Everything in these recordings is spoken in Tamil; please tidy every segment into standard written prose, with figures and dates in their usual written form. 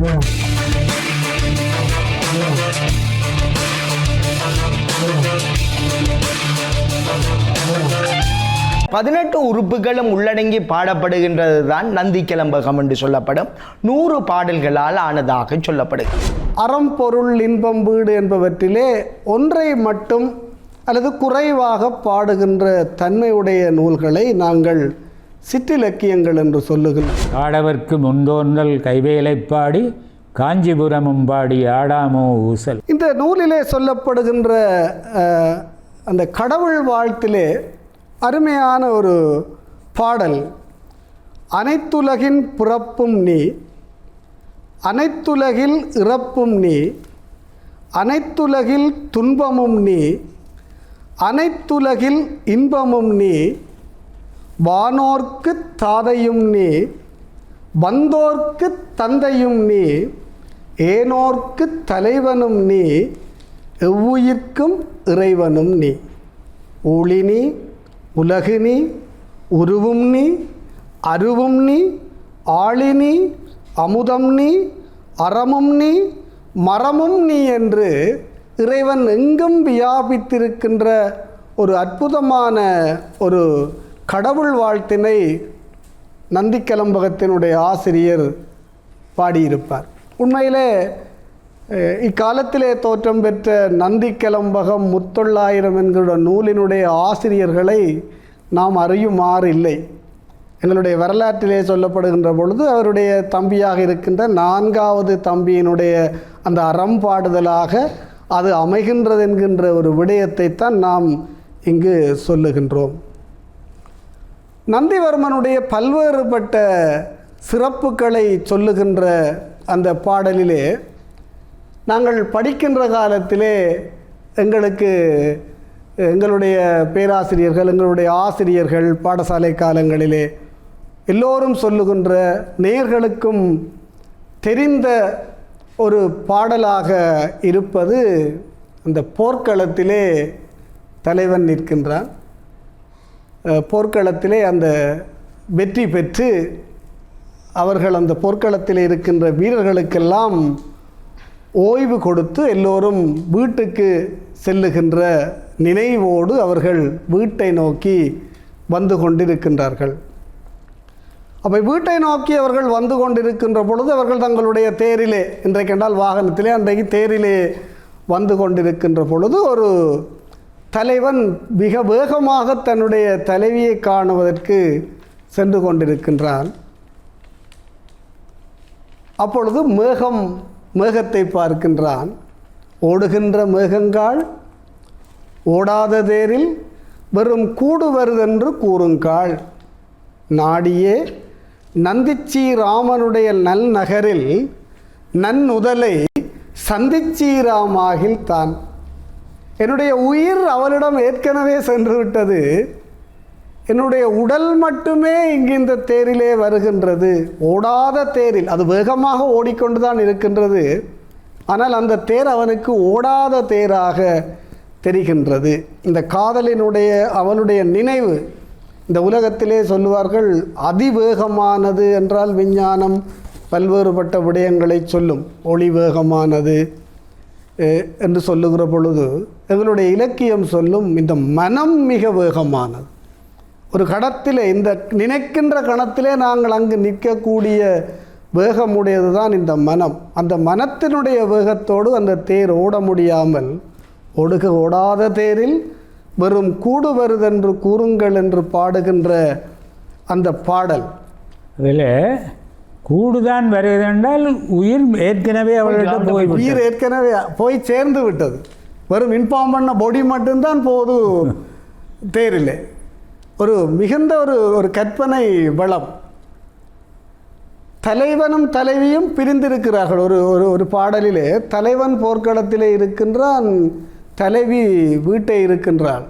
பதினெட்டு உறுப்புகளும் உள்ளடங்கி பாடப்படுகின்றது தான் நந்தி கிளம்பகம் என்று சொல்லப்படும் 100 பாடல்களால் ஆனதாக சொல்லப்படுகிறது. அறம் பொருள் இன்பம் வீடு என்பவற்றிலே ஒன்றை மட்டும் அல்லது குறைவாக பாடுகின்ற தன்மையுடைய நூல்களை நாங்கள் சிற்றிலக்கியங்கள் என்று சொல்லுகிறோம். ஆடவர்க்கு முந்தோன்றல் கைவேலை பாடி காஞ்சிபுரமும் பாடி ஆடாமோ ஊசல். இந்த நூலிலே சொல்லப்படுகின்ற அந்த கடவுள் வாழ்த்திலே அருமையான ஒரு பாடல். அனைத்துலகின் பிறப்பும் நீ, அனைத்துலகில் இறப்பும் நீ, அனைத்துலகில் துன்பமும் நீ, அனைத்துலகில் இன்பமும் நீ, வானோர்க்கு தாதையும் நீ, வந்தோர்க்கு தந்தையும் நீ, ஏனோர்க்கு தலைவனும் நீ, எவ்வுயிர்க்கும் இறைவனும் நீ. ஊழினி உலகினி உருவும் நீ, அருவும் நீ, ஆளினி, அமுதம் நீ, அறமும் நீ, மரமும் நீ என்று இறைவன் எங்கும் வியாபித்திருக்கின்ற ஒரு அற்புதமான ஒரு கடவுள் வாழ்த்தினை நந்தி கிளம்பகத்தினுடைய ஆசிரியர் பாடியிருப்பார். உண்மையிலே இக்காலத்திலே தோற்றம் பெற்ற நந்தி கிளம்பகம் முத்தொள்ளாயிரம் என்கிற நூலினுடைய ஆசிரியர்களை நாம் அறியுமாறு இல்லை. எங்களுடைய வரலாற்றிலே சொல்லப்படுகின்ற பொழுது அவருடைய தம்பியாக இருக்கின்ற 4வது தம்பியினுடைய அந்த அறம்பாடுதலாக அது அமைகின்றது என்கின்ற ஒரு விடயத்தை தான் நாம் இங்கு சொல்லுகின்றோம். நந்திவர்மனுடைய பல்வேறுபட்ட சிறப்புகளை சொல்லுகின்ற அந்த பாடலிலே நாங்கள் படிக்கின்ற காலத்திலே எங்களுடைய பேராசிரியர்கள், எங்களுடைய ஆசிரியர்கள், பாடசாலை காலங்களிலே எல்லோரும் சொல்லுகின்ற நேயர்களுக்கும் தெரிந்த ஒரு பாடலாக இருப்பது அந்த போர்க்களத்திலே தலைவன் நிற்கின்றான். போர்க்களத்திலே அந்த வெற்றி பெற்று அவர்கள் அந்த போர்க்களத்தில் இருக்கின்ற வீரர்களுக்கெல்லாம் ஓய்வு கொடுத்து எல்லோரும் வீட்டுக்கு செல்லுகின்ற நினைவோடு அவர்கள் வீட்டை நோக்கி வந்து கொண்டிருக்கின்றார்கள். அப்போ வீட்டை நோக்கி அவர்கள் வந்து கொண்டிருக்கின்ற பொழுது அவர்கள் தங்களுடைய தேரிலே, இன்றைக்கென்றால் வாகனத்திலே, அன்றைக்கு தேரிலே வந்து கொண்டிருக்கின்ற பொழுது ஒரு தலைவன் மிக வேகமாக தன்னுடைய தலைவியை காணுவதற்கு சென்று கொண்டிருக்கின்றான். அப்பொழுது மேகத்தை பார்க்கின்றான். ஓடுகின்ற மேகங்காள் ஓடாத தேரில் வெறும் கூடு வருதென்று கூறுங்காள், நாடியே நந்திச்சி ராமனுடைய நல் நகரில் நன்னுதலை சந்திச்சீராமாகில் தான். என்னுடைய உயிர் அவளிடம் ஏற்கனவே சென்று விட்டது, என்னுடைய உடல் மட்டுமே இங்கு இந்த தேரிலே வருகின்றது. ஓடாத தேரில், அது வேகமாக ஓடிக்கொண்டு தான் இருக்கின்றது, ஆனால் அந்த தேர் அவனுக்கு ஓடாத தேராக தெரிகின்றது. இந்த காதலினுடைய அவனுடைய நினைவு, இந்த உலகத்திலே சொல்லுவார்கள் அதிவேகமானது என்றால் விஞ்ஞானம் பல்வேறுபட்ட விடயங்களை சொல்லும். ஒளி வேகமானது என்று சொல்லுகிற பொழுது எங்களுடைய இலக்கியம் சொல்லும் இந்த மனம் மிக வேகமானது. ஒரு கணத்திலே, இந்த நினைக்கின்ற கணத்திலே நாங்கள் அங்கு நிற்கக்கூடிய வேகமுடையது தான் இந்த மனம். அந்த மனத்தினுடைய வேகத்தோடு அந்த தேர் ஓட முடியாமல் ஓடாத தேரில் வெறும் கூடு வருதென்று கூறுங்கள் என்று பாடுகின்ற அந்த பாடல். அதில் கூடுதான் வருவதென்றால் உயிர் ஏற்கனவே அவர்களிடம் உயிர் ஏற்கனவே போய் சேர்ந்து விட்டது. வெறும் இன்ஃபார்ம் பண்ண பொடி மட்டும்தான் போது தேரிலே. ஒரு மிகுந்த ஒரு கற்பனை வளம். தலைவனும் தலைவியும் பிரிந்திருக்கிறார்கள். ஒரு பாடலிலே தலைவன் போர்க்களத்திலே இருக்கின்றான், தலைவி வீட்டை இருக்கின்றாள்.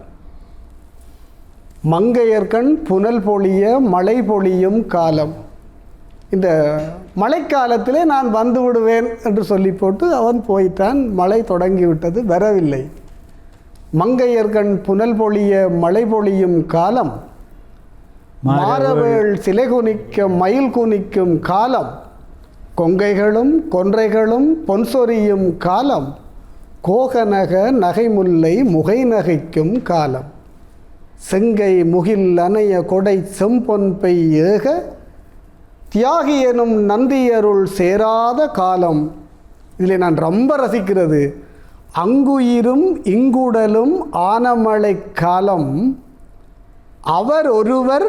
மங்கையர்கண் புனல் பொழிய மழை பொழியும் காலம், இந்த மழைக்காலத்திலே நான் வந்து விடுவேன் என்று சொல்லி போட்டு அவன் போய்த்தான். மழை தொடங்கிவிட்டது, வரவில்லை. மங்கையர்கண் புனல் பொழிய மழை பொழியும் காலம், மாரவேள் சிலை குனிக்க மயில் குனிக்கும் காலம், கொங்கைகளும் கொன்றைகளும் பொன்சொரியும் காலம், கோகநக நகைமுல்லை முகை நகைக்கும் காலம், செங்கை முகில் அணைய கொடை செம்பொன் பெய் ஏக, தியாகி எனும் நந்தியருள் சேராத காலம். இதில் நான் ரொம்ப ரசிக்கிறது, அங்குயிரும் இங்குடலும் ஆனமழை காலம், அவர் ஒருவர்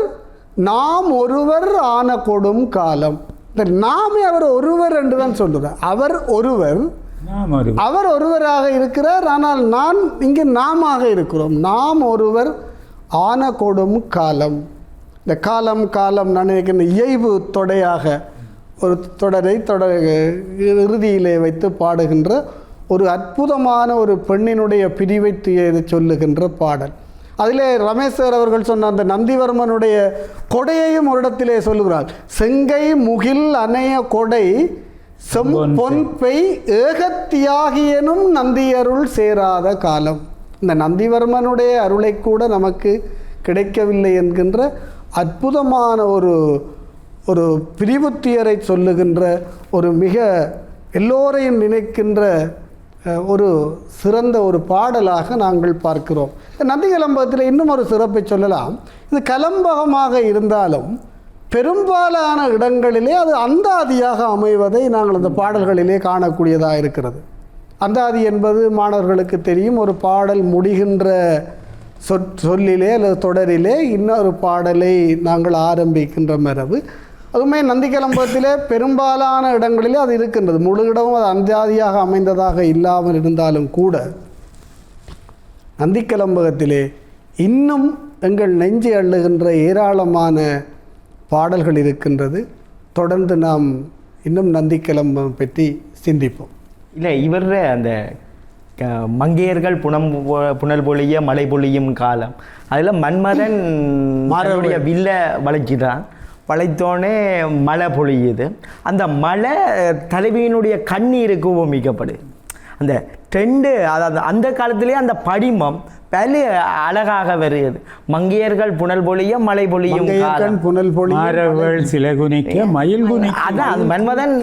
நாம் ஒருவர் ஆன கொடும் காலம். இந்த நாமே அவர் ஒருவர் என்று தான் சொல்கிறார். அவர் ஒருவர், அவர் ஒருவராக இருக்கிறார், ஆனால் நான் இங்கே நாமாக இருக்கிறோம். நாம் ஒருவர் ஆன கொடும் காலம். இந்த காலம் காலம் நான் நினைக்கிற இயைபு தொடையாக ஒரு தொடரை இறுதியிலே வைத்து பாடுகின்ற ஒரு அற்புதமான ஒரு பெண்ணினுடைய பிரிவை சொல்லுகின்ற பாடல். அதிலே ரமேஸ்வர் அவர்கள் சொன்ன அந்த நந்திவர்மனுடைய கொடையையும் ஒரு இடத்திலே சொல்லுகிறார். செங்கை முகில் அணைய கொடை செம்பொன் பெய் ஏகத்தியாகியனும் நந்தியருள் சேராத காலம். இந்த நந்திவர்மனுடைய அருளை கூட நமக்கு கிடைக்கவில்லை என்கின்ற அற்புதமான ஒரு பிரிவுத்தியரை சொல்லுகின்ற ஒரு மிக எல்லோரையும் நினைக்கின்ற ஒரு சிறந்த ஒரு பாடலாக நாங்கள் பார்க்கிறோம். நந்தி கலம்பகத்தில் இன்னும் ஒரு சிறப்பை சொல்லலாம். இது கலம்பகமாக இருந்தாலும் பெரும்பாலான இடங்களிலே அது அந்தாதியாக அமைவதை நாங்கள் அந்த பாடல்களிலே காணக்கூடியதாக இருக்கிறது. அந்தாதி என்பது மாணவர்களுக்கு தெரியும், ஒரு பாடல் முடிகின்ற சொல்லிலே அல்லது தொடரிலே இன்னொரு பாடலை நாங்கள் ஆரம்பிக்கின்ற மரபு. அதுவுமே நந்தி கலம்பகத்திலே பெரும்பாலான இடங்களிலே அது இருக்கின்றது. முழு இடமும் அது அந்தாதியாக அமைந்ததாக இல்லாமல் இருந்தாலும் கூட நந்தி கலம்பகத்திலே இன்னும் எங்கள் நெஞ்சு அள்ளுகின்ற ஏராளமான பாடல்கள் இருக்கின்றது. தொடர்ந்து நாம் இன்னும் நந்தி கலம்பகம் பற்றி சிந்திப்போம். இல்லை, இவர் அந்த மங்கையர்கள் புனல் பொழிய மழை பொழியும் காலம், அதில் மன்மதன் மாறனுடைய வில்ல வளைச்சிதான், வளைத்தோனே மழை பொழியுது. அந்த மழை தலைவியினுடைய கண்ணீருக்கு உவமிக்கப்படுது. அந்த ட்ரெண்டு, அதாவது அந்த காலத்திலே அந்த படிமம் பல அழகாக வருகிறது. மங்கையர்கள் புனல் பொழிய மழை பொழியும் புனல் பொழிய சிலை குனிக்க மயில் குனிக்க. அதான் அது மன்மதன்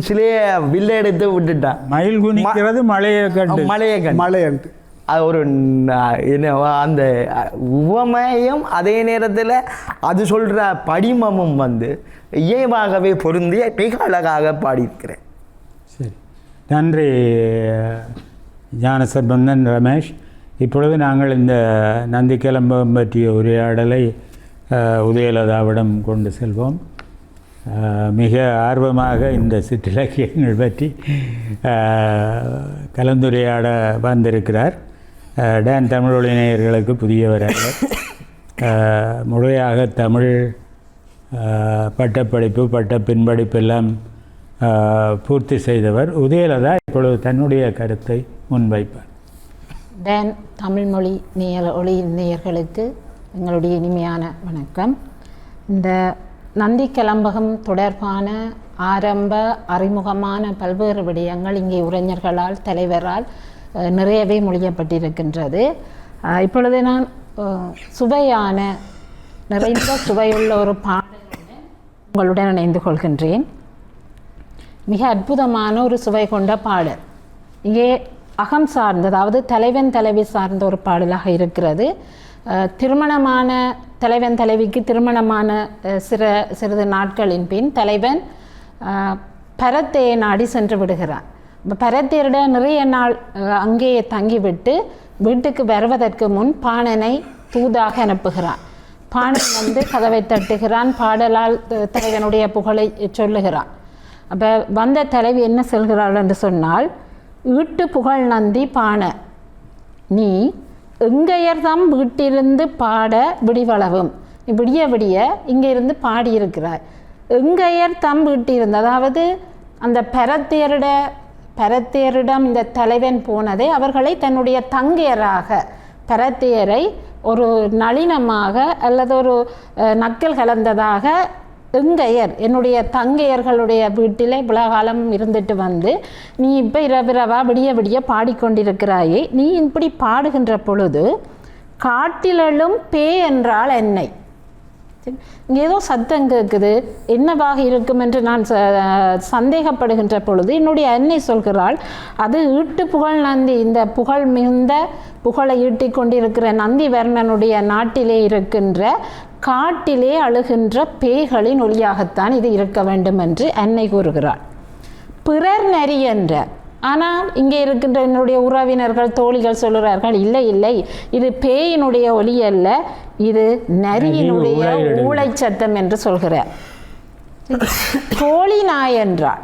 சிலைய வில்ல எடுத்து விட்டுட்டான். மயில் குனிக்கிறது மழையை கண்டு அது ஒரு என்ன அந்த உவமையும் அதே நேரத்தில் அது சொல்கிற படிமமும் இயல்பாகவே பொருந்தி மிக அழகாக பாடியிருக்கிறேன். சரி, நன்றி ஞானசம்பந்தன் ரமேஷ். இப்பொழுது நாங்கள் இந்த நந்தி கலம்பகம் பற்றிய உரையாடலை உதயலதாவிடம் கொண்டு செல்வோம். மிக ஆர்வமாக இந்த சிற்றிலக்கியங்கள் பற்றி கலந்துரையாட வந்திருக்கிறார். டான் தமிழொலி நேயர்களுக்கு புதியவராக முறையாக தமிழ் பட்டப்படிப்பு பட்ட பின்படிப்பு எல்லாம் பூர்த்தி செய்தவர் உதயலதா இப்பொழுது தன்னுடைய கருத்தை முன்வைப்பார். டான் தமிழ் மொழி ஒளி நேயர்களுக்கு எங்களுடைய இனிமையான வணக்கம். இந்த நந்தி கலம்பகம் தொடர்பான ஆரம்ப அறிமுகமான பல்வேறு விடயங்கள் இங்கே உரைஞர்களால் தலைவரால் நிறையவே மொழியப்பட்டிருக்கின்றது. இப்பொழுது நான் சுவையான நிறைந்த சுவையுள்ள ஒரு பாடலுடன் உங்களுடன் இணைந்து கொள்கின்றேன். மிக அற்புதமான ஒரு சுவை கொண்ட பாடல். இங்கே அகம் சார்ந்த, அதாவது தலைவன் தலைவி சார்ந்த ஒரு பாடலாக இருக்கிறது. திருமணமான தலைவன் தலைவிக்கு திருமணமான சிறிது நாட்களின் பின் தலைவன் பரத்தையை நாடி சென்று விடுகிறான். பரத்தையரிட நிறைய நாள் அங்கேயே தங்கிவிட்டு வீட்டுக்கு வருவதற்கு முன் பாணனை தூதாக அனுப்புகிறான். பாணன் கதவை தட்டுகிறான், பாடலால் தலைவனுடைய புகழை சொல்லுகிறான். அப்போ வந்த தலைவி என்ன சொல்கிறாள் என்று சொன்னால், ஈட்டு புகழ் நந்தி பாண நீ எங்கையர்தம் வீட்டிலிருந்து பாட விடிவளவும். விடிய விடிய இங்கே இருந்து பாடியிருக்கிறார். எங்கையர் தம் வீட்டிலிருந்து, அதாவது அந்த பரத்தையரிடம் இந்த தலைவன் போனதை அவர்களை தன்னுடைய தங்கையராக, பரத்தையரை ஒரு நளினமாக அல்லது ஒரு நக்கல் கலந்ததாக எங்கையர் என்னுடைய தங்கையர்களுடைய வீட்டிலே இவ்வளவு இருந்துட்டு நீ இப்போ இரவிரவா விடிய விடிய பாடிக்கொண்டிருக்கிறாயே, நீ இப்படி பாடுகின்ற பொழுது காட்டிலும் பே என்றால் என்னை, இங்கே ஏதோ சத்தம் கேட்குது, என்னவாக இருக்கும் என்று நான் சந்தேகப்படுகின்ற பொழுது என்னுடைய அன்னை சொல்கிறாள், அது ஈட்டு புகழ் நந்தி, இந்த புகழ் மிகுந்த புகழை ஈட்டிக் கொண்டிருக்கிற நந்திவர்மனுடைய நாட்டிலே இருக்கின்ற காட்டிலே அழுகின்ற பேய்களின் ஒளியாகத்தான் இது இருக்க வேண்டும் என்று அன்னை கூறுகிறாள். பிறர் நரி என்ற, ஆனால் இங்கே இருக்கின்ற என்னுடைய உறவினர்கள் தோழிகள் சொல்லுகிறார்கள், இல்லை இல்லை, இது பேயினுடைய ஒலி அல்ல, இது நரியினுடைய ஊளை சத்தம் என்று சொல்கிறார். தோழி நாய் என்றாள்.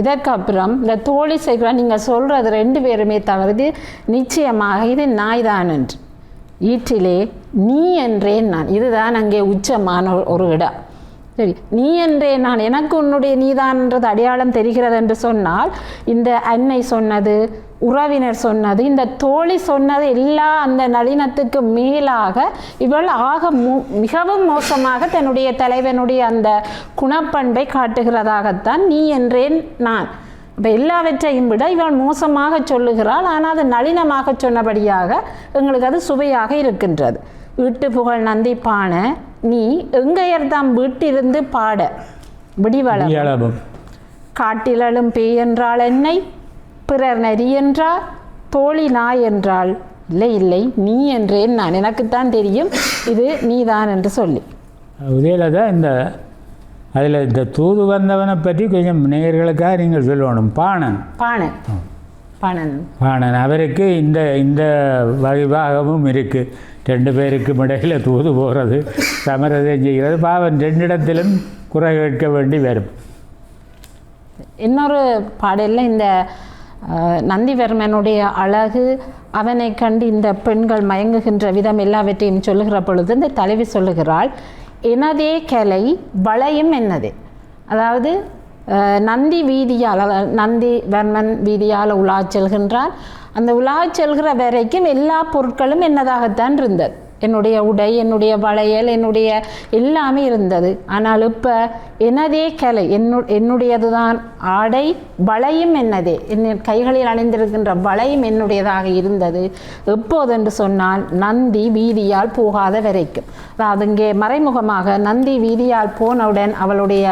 இதற்கப்புறம் இந்த தோழி செய்கிறார், நீங்கள் சொல்கிறது 2 பேருமே தவறுது, நிச்சயமாக இது நாய்தான் என்று. ஈற்றிலே நீ என்றேன் நான், இதுதான் அங்கே உச்சமான ஒரு இடம். சரி, நீ என்றே நான், எனக்கு உன்னுடைய நீதான்ன்றது அடையாளம் தெரிகிறது என்று சொன்னால், இந்த அன்னை சொன்னது, உறவினர் சொன்னது, இந்த தோழி சொன்னது எல்லா அந்த நளினத்துக்கு மேலாக இவள் மிகவும் மோசமாக தன்னுடைய தலைவனுடைய அந்த குணப்பண்பை காட்டுகிறதாகத்தான் நீ என்றேன் நான். இப்போ எல்லாவற்றையும் விட இவள் மோசமாக சொல்லுகிறாள், ஆனால் அது நளினமாக சொன்னபடியாக எங்களுக்கு அது சுவையாக இருக்கின்றது. வீட்டு புகழ் நந்தி பாண நீ எங்கையர்தாம் வீட்டிலிருந்து பாட விடிவளம் காட்டிலும் பேய் என்றாள் என்னை, பிறர் நரி என்றால், தோழி நாய் என்றாள், இல்லை இல்லை நீ என்றேன் நான், எனக்குத்தான் தெரியும் இது நீதான் என்று சொல்லி. உதயலதா அதில் இந்த தூது வந்தவனை பற்றி கொஞ்சம் நேயர்களுக்காக நீங்கள் சொல்லணும். பாணன் அவருக்கு இந்த வகைவாகவும் இருக்குது. 2 பேருக்கும் இடையில் தூது போகிறது, சமரசம் செய்கிறது. பாவன் 2 இடத்திலும் குறை கேட்க வேண்டி வரும். இன்னொரு பாடலில் இந்த நந்திவர்மனுடைய அழகு, அவனை கண்டு இந்த பெண்கள் மயங்குகின்ற விதம் எல்லாவற்றையும் சொல்லுகிற பொழுது இந்த தலைவி சொல்லுகிறாள், எனதே கலை வளையும் என்னதே. அதாவது நந்தி வீதியால், நந்திவர்மன் வீதியால் உலா செல்கின்றான். அந்த உலா செல்கிற வரைக்கும் எல்லா பொருட்களும் என்னதாகத்தான் இருந்தது. என்னுடைய உடை, என்னுடைய வளையல், என்னுடைய எல்லாமே இருந்தது. ஆனால் இப்போ எனதே கலை, என்னுடையது தான் ஆடை, வளையும் என்னதே, என் கைகளில் அணிந்திருக்கின்ற வளையும் என்னுடையதாக இருந்தது. எப்போதென்று சொன்னால் நந்தி வீதியால் போகாத வரைக்கும். அதாவது இங்கே மறைமுகமாக நந்தி வீதியால் போனவுடன் அவளுடைய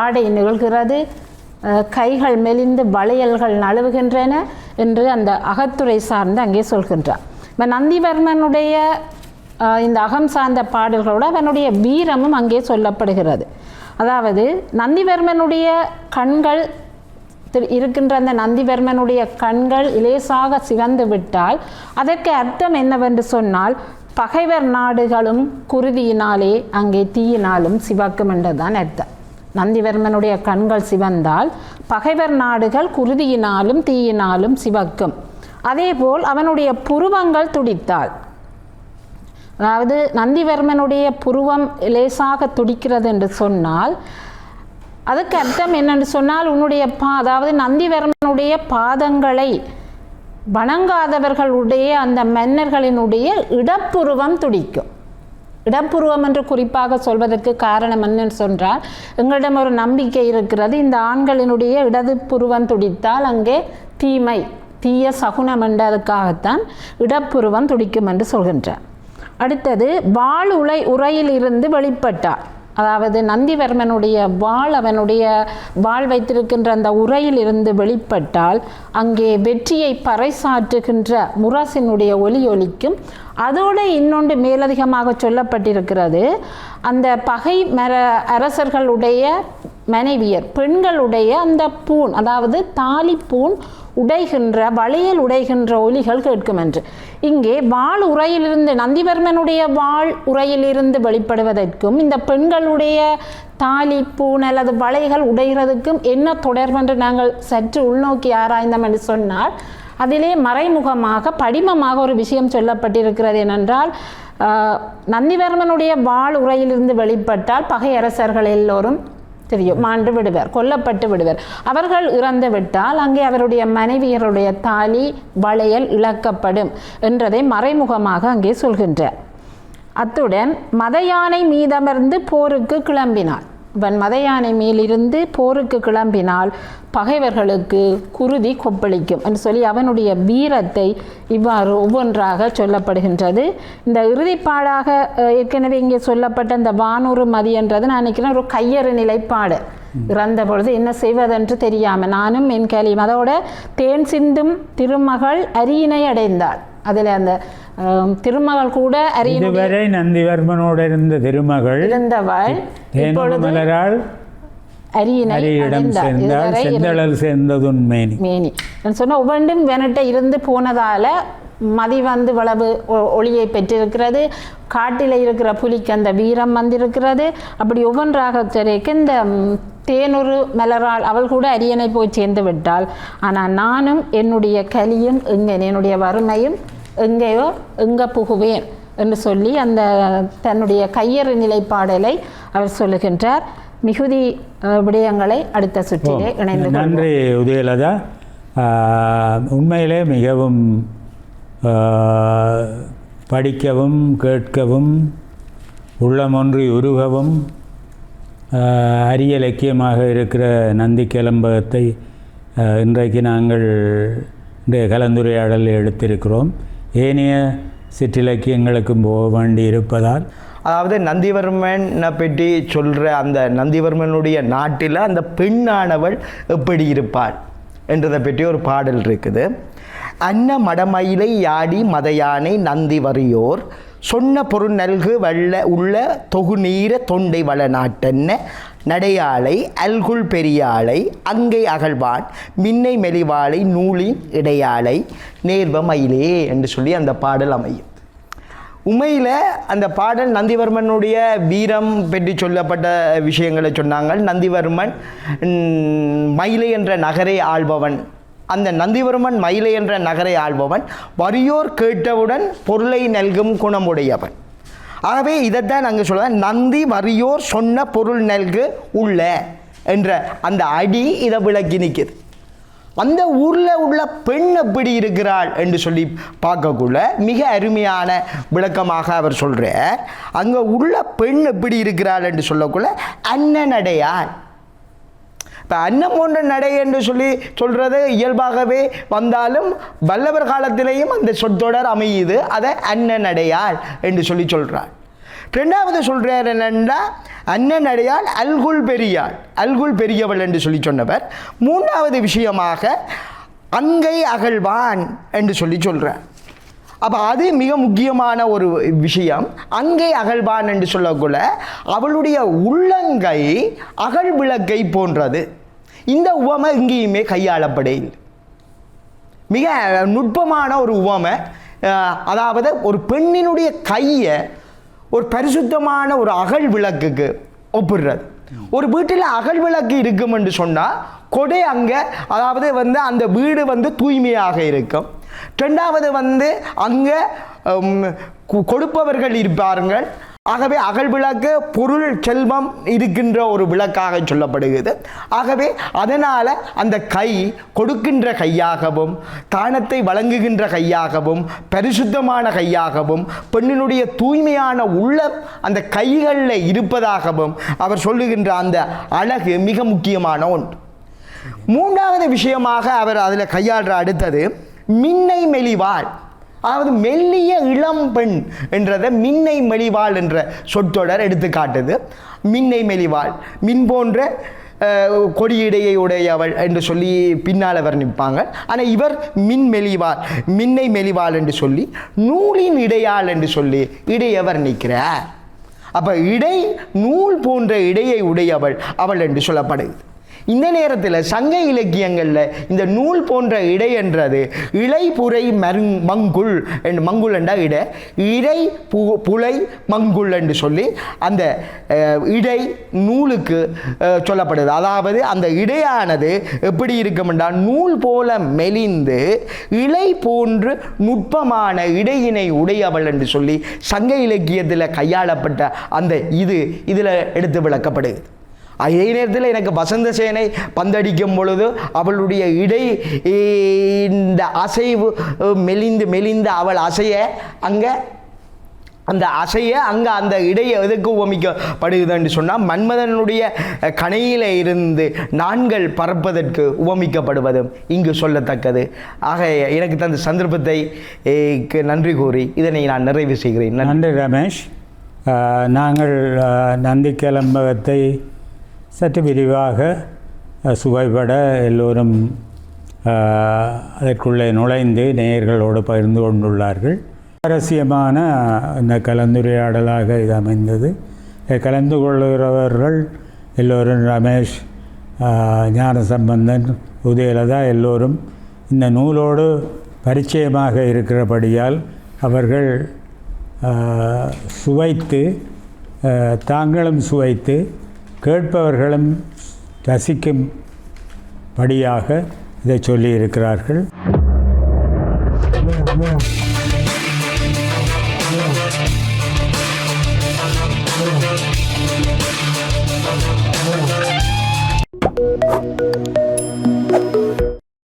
ஆடை நிகழ்கிறது, கைகள் மெலிந்து வளையல்கள் நழுவுகின்றன என்று அந்த அகத்துறை சார்ந்து அங்கே சொல்கின்றார். இப்போ நந்திவர்மனுடைய இந்த அகம் சார்ந்த பாடல்களோடு அவனுடைய வீரமும் அங்கே சொல்லப்படுகிறது. அதாவது நந்திவர்மனுடைய கண்கள் இருக்கின்ற அந்த நந்திவர்மனுடைய கண்கள் இலேசாக சிவந்து விட்டால் அதற்கு அர்த்தம் என்னவென்று சொன்னால், பகைவர் நாடுகளும் குருதியினாலே அங்கே தீயினாலும் சிவக்கும் என்றுதான் அர்த்தம். நந்திவர்மனுடைய கண்கள் சிவந்தால் பகைவர் நாடுகள் குருதியினாலும் தீயினாலும் சிவக்கும். அதேபோல் அவனுடைய புருவங்கள் துடித்தாள். அதாவது நந்திவர்மனுடைய புருவம் லேசாக துடிக்கிறது என்று சொன்னால் அதுக்கு அர்த்தம் என்னென்று சொன்னால், உன்னுடைய அதாவது நந்திவர்மனுடைய பாதங்களை வணங்காதவர்களுடைய அந்த மன்னர்களினுடைய இடப்புருவம் துடிக்கும். இடப்புருவம் என்று குறிப்பாக சொல்வதற்கு காரணம் என்னன்னு சொன்னால், எங்களிடம் ஒரு நம்பிக்கை இருக்கிறது, இந்த ஆண்களினுடைய இடது புருவம் துடித்தால் அங்கே தீய சகுனம் என்றதுக்காகத்தான் இடப்புருவம் துடிக்கும் என்று சொல்கின்றார். அடுத்தது உரையில் இருந்து வெளிப்பட்டார். அதாவது நந்திவர்மனுடைய அவனுடைய வைத்திருக்கின்ற அந்த உரையில் இருந்து வெளிப்பட்டால் அங்கே வெற்றியை பறைசாற்றுகின்ற முரசினுடைய ஒலிக்கும். அதோடு இன்னொன்று மேலதிகமாக சொல்லப்பட்டிருக்கிறது, அந்த பகை அரசர்களுடைய மனைவியர் பெண்களுடைய அந்த பூண், அதாவது தாலி பூண் உடைகின்ற வளையல் உடைகின்ற ஒலிகள் கேட்கும் என்று. இங்கே உரையிலிருந்து நந்திவர்மனுடைய உரையிலிருந்து வெளிப்படுவதற்கும் இந்த பெண்களுடைய தாலி பூண் அல்லது வளைகள் உடைகிறதுக்கும் என்ன தொடர்பென்று நாங்கள் சற்று உள்நோக்கி ஆராய்ந்தோம் என்று சொன்னால், அதிலே மறைமுகமாக படிமமாக ஒரு விஷயம் சொல்லப்பட்டிருக்கிறது. ஏனென்றால் நந்திவர்மனுடைய உரையிலிருந்து வெளிப்பட்டால் பகை அரசர்கள் எல்லோரும் மாண்டு விடுவர், கொல்லப்பட்டு விடுவர். அவர்கள் இறந்து விட்டால் அங்கே அவருடைய மனைவியருடைய தாலி வளையல் இழக்கப்படும் என்றதை மறைமுகமாக அங்கே சொல்கின்றார். அத்துடன் மத யானை மீதமர்ந்து போருக்கு கிளம்பினார். அவன் மத யானை மேலிருந்து போருக்கு கிளம்பினால் பகைவர்களுக்கு குருதி கொப்பளிக்கும் என்று சொல்லி அவனுடைய வீரத்தை இவ்வாறு ஒவ்வொன்றாக சொல்லப்படுகின்றது. இந்த இறுதிப்பாடாக ஏற்கனவே இங்கே சொல்லப்பட்ட இந்த வானூறு மதி என்றது நான் நினைக்கிறேன் ஒரு கையறு நிலைப்பாடு. இறந்த பொழுது என்ன செய்வதென்று தெரியாமல் நானும் என் கேள்வியும் அதோட தேன் சிந்தும் திருமகள் அரியணை அடைந்தாள். அதில் அந்த திருமகள் கூட இதுவரை நந்திவர்மனோடு இருந்த திருமகள் இருந்தவள் மலரால் அரியிடம் சேர்ந்தால் செந்தழல் சேர்ந்ததுன் மேனி சொன்ன ஒவ்வொன்றும் வெனட்ட இருந்து போனதால மதி வந்து வளவு ஒளியை பெற்றிருக்கிறது. காட்டில் இருக்கிற புலிக்கு அந்த வீரம் வந்திருக்கிறது. அப்படி ஒவ்வொன்றாக தெரிவிக்க இந்த தேனொரு மலரால் அவள் கூட அரியணை போய் சேர்ந்து விட்டாள். ஆனால் நானும் என்னுடைய கலியும் என்னுடைய வறுமையும் எங்கே புகுவேன் என்று சொல்லி அந்த தன்னுடைய கையறு நிலைப்பாடலை அவர் சொல்லுகின்றார். மிகுதி விடயங்களை அடுத்த சுற்றிலே இணைந்து நன்றி உதயலதா. உண்மையிலே மிகவும் படிக்கவும் கேட்கவும் உள்ளமொன்றி உருகவும் அரிய இலக்கியமாக இருக்கிற நந்தி கிளம்பகத்தை இன்றைக்கு நாங்கள் இந்த கலந்துரையாடலில் எடுத்திருக்கிறோம். ஏனைய சிற்றிலக்கியங்களுக்கும் போக வேண்டி இருப்பதால் அதாவது நந்திவர்மனை பற்றி சொல்கிற அந்த நந்திவர்மனுடைய நாட்டில் அந்த பெண்ணானவள் எப்படி இருப்பாள் என்றதை பற்றி ஒரு பாடல் இருக்குது. அன்ன மடமயிலை யாடி மதையானை நந்தி வரியோர் சொன்ன பொருள் நல்கு வல்ல உள்ள தொகுநீர தொண்டை வள நாட்டென்ன நடையாளை அல்குள் பெரியாளை அங்கை அகழ்வான் மின்னை மெலிவாளை நூலின் இடையாளை நேர்வ மயிலே என்று சொல்லி அந்த பாடல் அமையும். உண்மையில் அந்த பாடல் நந்திவர்மனுடைய வீரம் பற்றி சொல்லப்பட்ட விஷயங்களை சொன்னாங்க. நந்திவர்மன் மயிலை என்ற நகரை ஆள்பவன். அந்த நந்திவர்மன் மயிலை என்ற நகரை ஆள்பவன் வறியோர் கேட்டவுடன் பொருளை நல்கும் குணமுடையவன். ஆகவே இதைத்தான் நாங்கள் சொல்லுவேன், நந்தி வறியோர் சொன்ன பொருள் நல்கு உள்ள என்ற அந்த அடி இதை விளக்கி நிற்குது. அந்த ஊரில் உள்ள பெண் எப்படி இருக்கிறாள் என்று சொல்லி பார்க்கக்குள்ள மிக அருமையான விளக்கமாக அவர் சொல்கிறார். அங்கே உள்ள பெண் எப்படி இருக்கிறாள் என்று சொல்லக்குள்ள அன்னநடையாள். இப்போ அன்னம் போன்ற நடை என்று சொல்லி சொல்கிறது இயல்பாகவே வந்தாலும் வல்லவர் காலத்திலேயும் அந்த சொற்றொடர் அமையுது. அதை அன்னநடையாள் என்று சொல்லி சொல்கிறார். ரெண்டாவது சொல்கிறார் என்னென்னா அன்னநடையாள் அல்குள் பெரியாள், அல்குள் பெரியவள் என்று சொல்லி சொன்னவர். மூன்றாவது விஷயமாக அங்கை அகழ்வான் என்று சொல்லி சொல்கிறார். அப்போ அது மிக முக்கியமான ஒரு விஷயம். அங்கை அகழ்வான் என்று சொல்லக்குள்ள அவளுடைய உள்ளங்கை அகழ் விளக்கை போன்றது. இந்த உவமை எங்கேயுமே கையாளப்படையில் மிக நுட்பமான ஒரு உவமை. அதாவது ஒரு பெண்ணினுடைய கையை ஒரு பரிசுத்தமான ஒரு அகழ் விளக்குக்கு ஒப்பிடுறது. ஒரு வீட்டில் அகழ் விளக்கு இருக்கும் என்று சொன்னால் கொடை அங்கே அதாவது அந்த வீடு தூய்மையாக இருக்கும். ரெண்டாவது அங்கே கொடுப்பவர்கள் இருப்பார்கள். ஆகவே அகல் விளக்கு பொருள் செல்வம் இருக்கின்ற ஒரு விளக்காக சொல்லப்படுகிறது. ஆகவே அதனால் அந்த கை கொடுக்கின்ற கையாகவும் தானத்தை வழங்குகின்ற கையாகவும் பரிசுத்தமான கையாகவும் பெண்ணினுடைய தூய்மையான உள்ளம் அந்த கைகளில் இருப்பதாகவும் அவர் சொல்லுகின்ற அந்த அழகு மிக முக்கியமான ஒன்று. மூன்றாவது விஷயமாக அவர் அதில் கையாளுற அடுத்தது மின்னை மெலிவாள். அதாவது மெல்லிய இளம் பெண் என்றதை மின்னை மெலிவாள் என்ற சொற்றொடர் எடுத்து காட்டுது. மின்னை மெலிவாள், மின் போன்ற கொடியிடையை உடையவள் என்று சொல்லி பின்னால் அவர் நிற்பாங்க. ஆனால் இவர் மின் மெலிவாள், மின்னை மெலிவாள் என்று சொல்லி நூலின் இடையாள் என்று சொல்லி இடையவர் நிற்கிறார். அப்போ இடை நூல் போன்ற இடையை உடையவள் அவள் என்று சொல்லப்படுது. இந்த நேரத்தில் சங்க இலக்கியங்களில் இந்த நூல் போன்ற இடை என்றது இளைபுரை மங்குள் என்று மங்குள் என்ற இடை இடை புலை மங்குள் என்று சொல்லி அந்த இடை நூலுக்கு சொல்லப்படுது. அதாவது அந்த இடையானது எப்படி இருக்கும் என்றால் நூல் போல மெலிந்து இலை போன்று நுட்பமான இடையினை உடையவள் என்று சொல்லி சங்க இலக்கியத்தில் கையாளப்பட்ட அந்த இதில் எடுத்து விளக்கப்படுது. அதே நேரத்தில் எனக்கு வசந்த சேனை பந்தடிக்கும் பொழுது அவளுடைய இடை இந்த அசைவு மெலிந்து அவள் அசைய அங்கே அந்த அசைய அங்கே அந்த இடையை எதுக்கு உவமிக்கப்படுகுதுன்னு சொன்னால் மன்மதனுடைய கணையில் இருந்து நான்கள் பறப்பதற்கு உவமிக்கப்படுவதும் இங்கு சொல்லத்தக்கது. ஆக எனக்கு தந்த சந்தர்ப்பத்தை நன்றி கூறி இதனை நான் நிறைவு செய்கிறேன். நன்றி ரமேஷ். நாங்கள் நந்திக்கலம்பகத்தை சற்று விரிவாக சுவைபட எல்லோரும் அதற்குள்ளே நுழைந்து நேயர்களோடு பகிர்ந்து கொண்டுள்ளார்கள். சுவாரஸ்யமான இந்த கலந்துரையாடலாக இது அமைந்தது. கலந்து கொள்கிறவர்கள் எல்லோரும் ரமேஷ், ஞானசம்பந்தன், உதயலதா எல்லோரும் இந்த நூலோடு பரிச்சயமாக இருக்கிறபடியால் அவர்கள் சுவைத்து, தாங்களும் சுவைத்து, கேட்பவர்களும் ரசிக்கும்படியாக இதை சொல்லியிருக்கிறார்கள்.